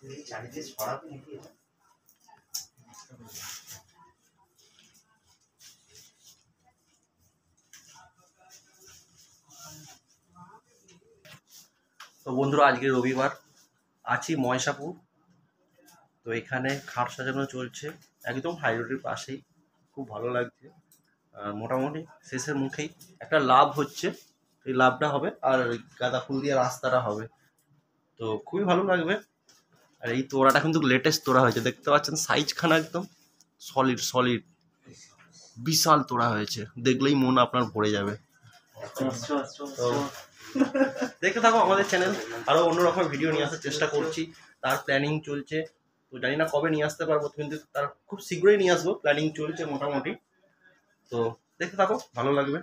তো বন্ধুরা, আজকে রবিবার, আছি ময়সাপুর। তো এখানে খাট সাজানো চলছে একদম হাই রোডের পাশেই, খুব ভালো লাগছে। মোটামুটি শেষের মুখেই একটা লাভ হচ্ছে, এই লাভটা হবে আর গাঁদা ফুল দিয়ে রাস্তাটা হবে, তো খুবই ভালো লাগবে। আর এই তোড়াটা কিন্তু লেটেস্ট তোড়া হয়েছে, দেখতে পাচ্ছেন সাইজখানা একদম সলিড সলিড, বিশাল তোড়া হয়েছে, দেখলেই মন আপনার ভরে যাবে। তো দেখতে থাকো আমাদের চ্যানেল, আরও অন্যরকম ভিডিও নিয়ে আসার চেষ্টা করছি, তার প্ল্যানিং চলছে। তো জানি না কবে নিয়ে আসতে পারবো, কিন্তু তার খুব শীঘ্রই নিয়ে আসবো, প্ল্যানিং চলছে মোটামুটি। তো দেখতে থাকো, ভালো লাগবে।